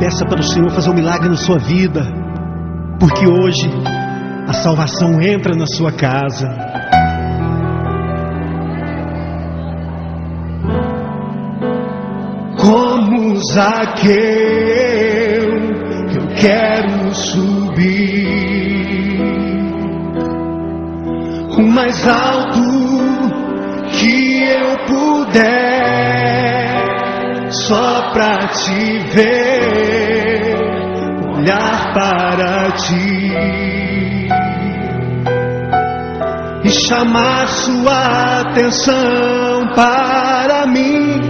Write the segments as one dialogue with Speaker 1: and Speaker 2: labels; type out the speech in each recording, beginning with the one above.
Speaker 1: Peça para o Senhor fazer um milagre na sua vida, porque hoje a salvação entra na sua casa. Como Zaqueu, eu quero subir o mais alto que eu puder, só pra te ver, olhar para ti e chamar sua atenção para mim.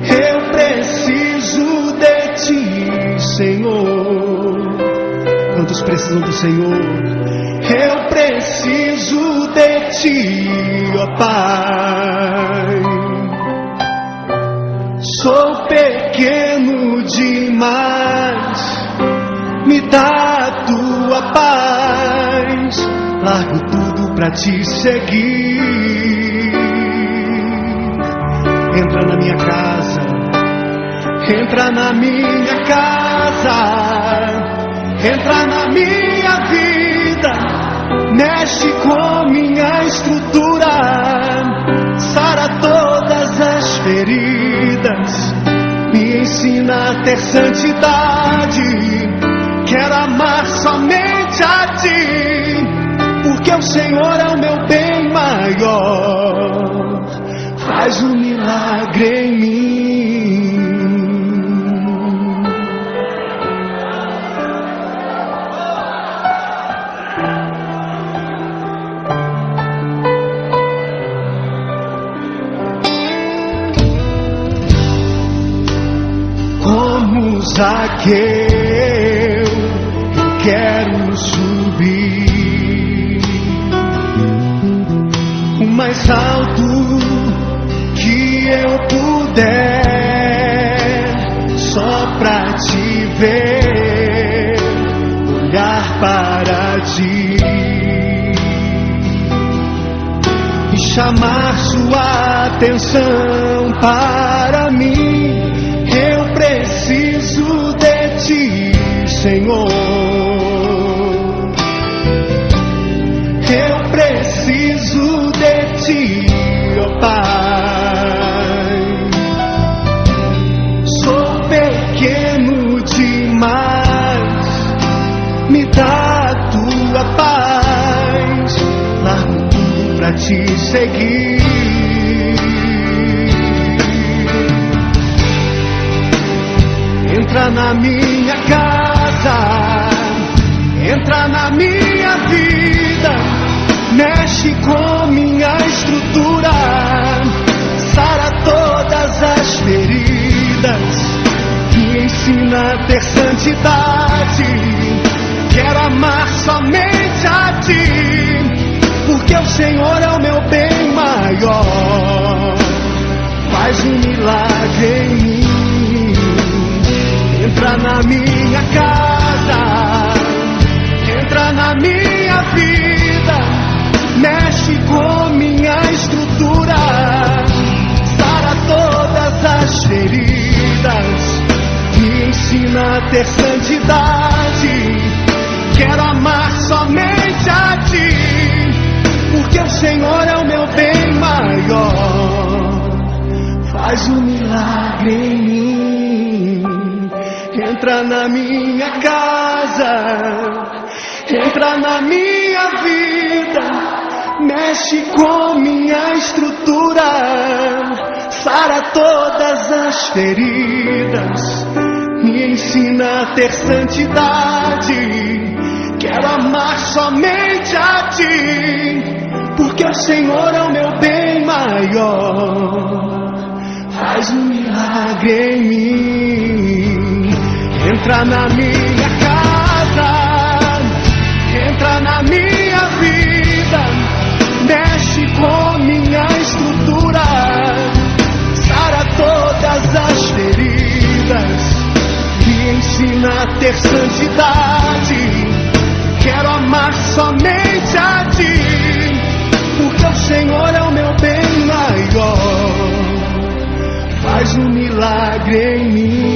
Speaker 1: Eu preciso de ti, Senhor. Quantos precisam do Senhor? Eu preciso de ti, ó Pai. Sou pequeno demais, me dá a tua paz. Largo tudo pra te seguir. Entra na minha casa, entra na minha casa, entra na minha vida, mexe com minha estrutura, sara todas as feridas, me ensina a ter santidade. Quero amar somente a ti, porque o Senhor é o meu bem maior. Faz um milagre em mim. Como Zaqueu, eu quero subir o mais alto que eu puder, só pra te ver, olhar para ti e chamar sua atenção para mim. Eu preciso de ti, Senhor. Eu preciso de ti, ó Pai. Sou pequeno demais, me dá a tua paz. Largo tudo pra te seguir. Entra na minha casa, entra na minha vida, mexe com minha estrutura, sara todas as feridas, me ensina a ter santidade. Quero amar somente a ti, porque o Senhor é o meu bem maior. Faz um milagre em mim. Entra na minha casa, entra na minha vida, mexe com minha estrutura, sara todas as feridas, me ensina a ter santidade. Quero amar somente a ti, porque o Senhor é o meu bem maior. Faz um milagre em mim. Entra na minha casa, entra na minha vida, mexe com minha estrutura, sara todas as feridas, me ensina a ter santidade. Quero amar somente a ti, porque o Senhor é o meu bem maior. Faz um milagre em mim. Entra na minha casa, entra na minha vida, mexe com minha estrutura, sara todas as feridas, me ensina a ter santidade. Quero amar somente a ti, porque o Senhor é o meu bem maior. Faz um milagre em mim.